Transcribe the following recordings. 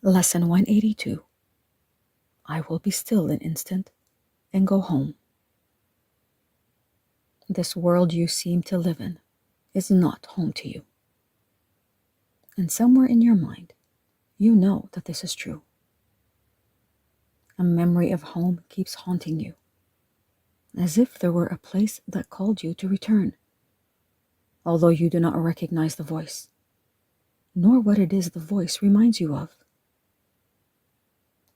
Lesson 182. I will be still an instant and go home. This world you seem to live in is not home to you. And somewhere in your mind, you know that this is true. A memory of home keeps haunting you, as if there were a place that called you to return, although you do not recognize the voice, nor what it is the voice reminds you of.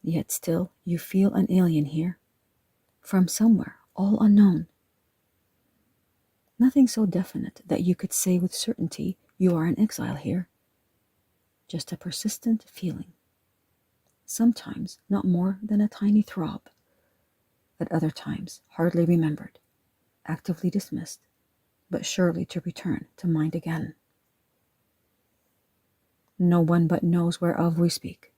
Yet still you feel an alien here, from somewhere all unknown. Nothing so definite that you could say with certainty you are in exile here. Just a persistent feeling, sometimes not more than a tiny throb, at other times hardly remembered, actively dismissed, but surely to return to mind again. No one but knows whereof we speak.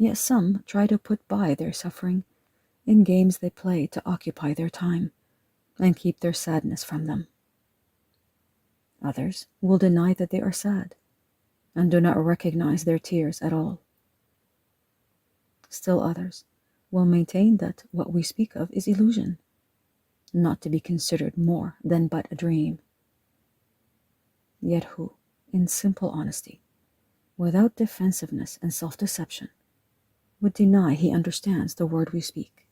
Yet some try to put by their suffering in games they play to occupy their time and keep their sadness from them. Others will deny that they are sad and do not recognize their tears at all. Still others will maintain that what we speak of is illusion, not to be considered more than but a dream. Yet who, in simple honesty, without defensiveness and self-deception, would deny he understands the word we speak?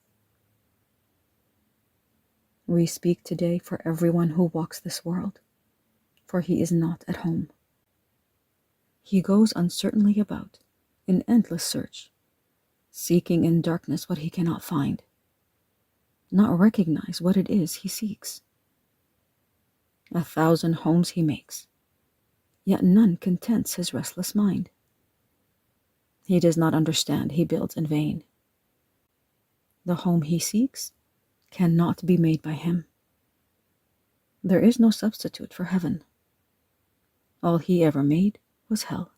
We speak today for everyone who walks this world, for he is not at home. He goes uncertainly about, in endless search, seeking in darkness what he cannot find, not recognize what it is he seeks. 1,000 homes he makes, yet none contents his restless mind. He does not understand he builds in vain. The home he seeks cannot be made by him. There is no substitute for heaven. All he ever made was hell.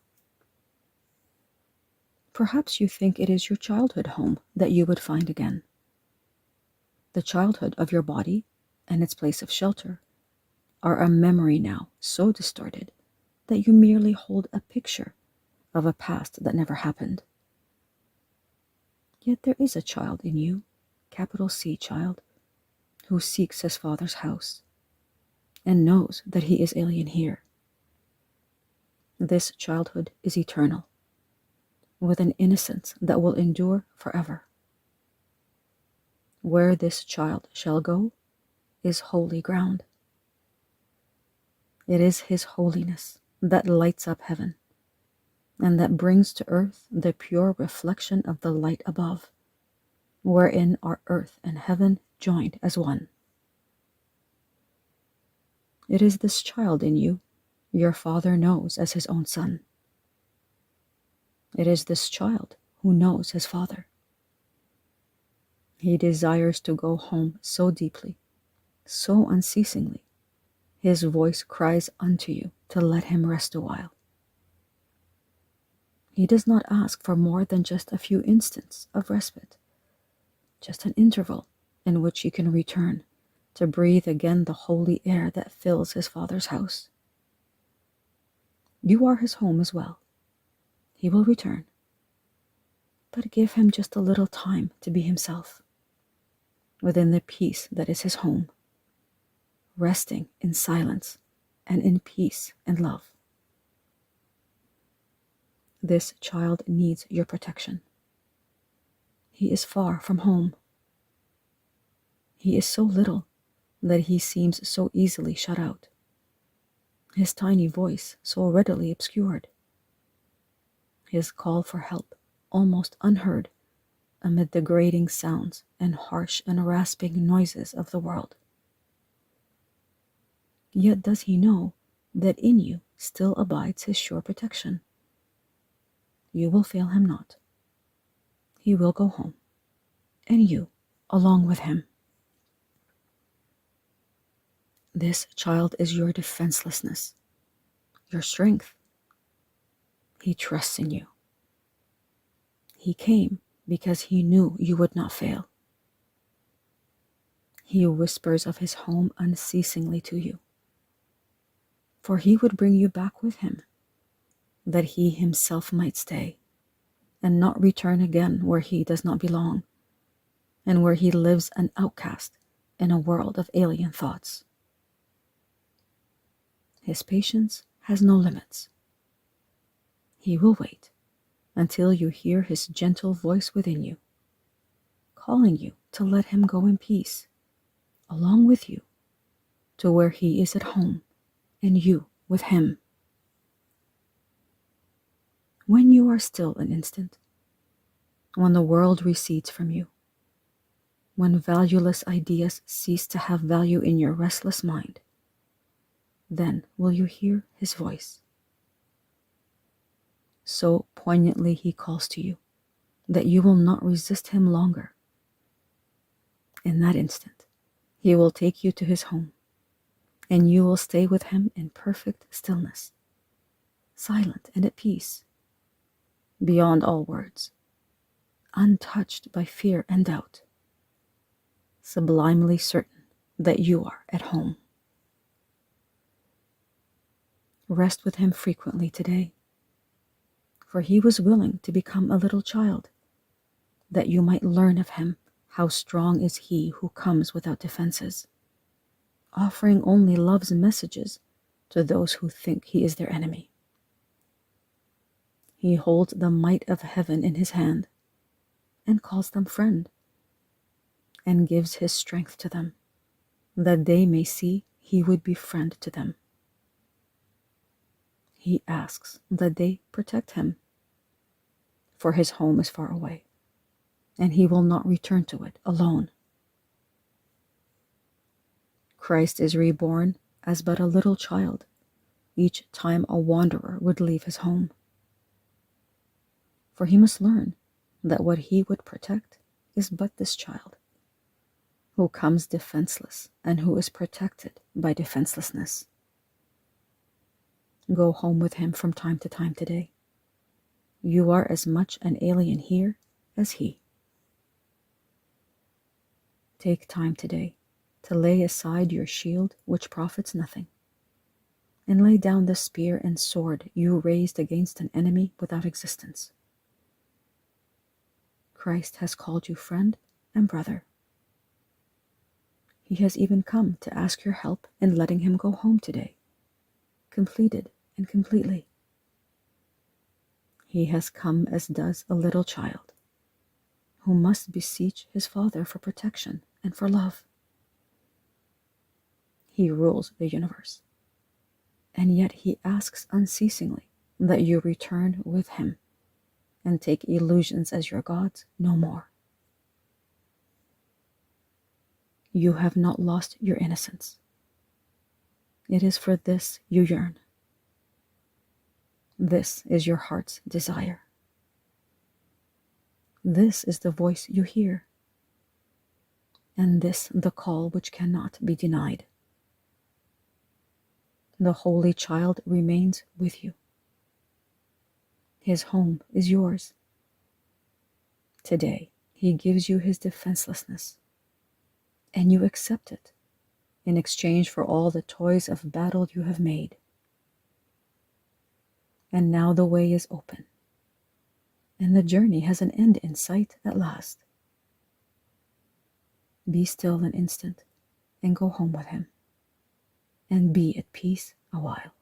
Perhaps you think it is your childhood home that you would find again. The childhood of your body and its place of shelter are a memory now so distorted that you merely hold a picture of a past that never happened. Yet there is a child in you, capital C child, who seeks his father's house and knows that he is alien here. This childhood is eternal, with an innocence that will endure forever. Where this child shall go is holy ground. It is his holiness that lights up heaven, and that brings to earth the pure reflection of the light above, wherein are earth and heaven joined as one. It is this child in you your father knows as his own son. It is this child who knows his father. He desires to go home so deeply, so unceasingly, his voice cries unto you to let him rest a while. He does not ask for more than just a few instants of respite, just an interval in which he can return to breathe again the holy air that fills his father's house. You are his home as well. He will return, but give him just a little time to be himself, within the peace that is his home, resting in silence and in peace and love. This child needs your protection. He is far from home. He is so little that he seems so easily shut out, his tiny voice so readily obscured, his call for help almost unheard amid the grating sounds and harsh and rasping noises of the world. Yet does he know that in you still abides his sure protection? You will fail him not. He will go home, and you along with him. This child is your defenselessness, your strength. He trusts in you. He came because he knew you would not fail. He whispers of his home unceasingly to you, for he would bring you back with him, that he himself might stay and not return again where he does not belong, and where he lives an outcast in a world of alien thoughts. His patience has no limits. He will wait until you hear his gentle voice within you, calling you to let him go in peace, along with you, to where he is at home, and you with him. When you are still an instant, when the world recedes from you, when valueless ideas cease to have value in your restless mind, then will you hear his voice. So poignantly he calls to you that you will not resist him longer. In that instant, he will take you to his home, and you will stay with him in perfect stillness, silent and at peace, beyond all words, untouched by fear and doubt, sublimely certain that you are at home. Rest with him frequently today, for he was willing to become a little child, that you might learn of him how strong is he who comes without defenses, offering only love's messages to those who think he is their enemy. He holds the might of heaven in his hand and calls them friend, and gives his strength to them, that they may see he would be friend to them. He asks that they protect him, for his home is far away, and he will not return to it alone. Christ is reborn as but a little child each time a wanderer would leave his home. For he must learn that what he would protect is but this child, who comes defenseless and who is protected by defenselessness. Go home with him from time to time today. You are as much an alien here as he. Take time today to lay aside your shield, which profits nothing, and lay down the spear and sword you raised against an enemy without existence. Christ has called you friend and brother. He has even come to ask your help in letting him go home today, completed and completely. He has come as does a little child, who must beseech his father for protection and for love. He rules the universe, and yet he asks unceasingly that you return with him and take illusions as your gods no more. You have not lost your innocence. It is for this you yearn. This is your heart's desire. This is the voice you hear, and this the call which cannot be denied. The Holy Child remains with you. His home is yours. Today, he gives you his defenselessness, and you accept it in exchange for all the toys of battle you have made. And now the way is open, and the journey has an end in sight at last. Be still an instant and go home with him, and be at peace a while.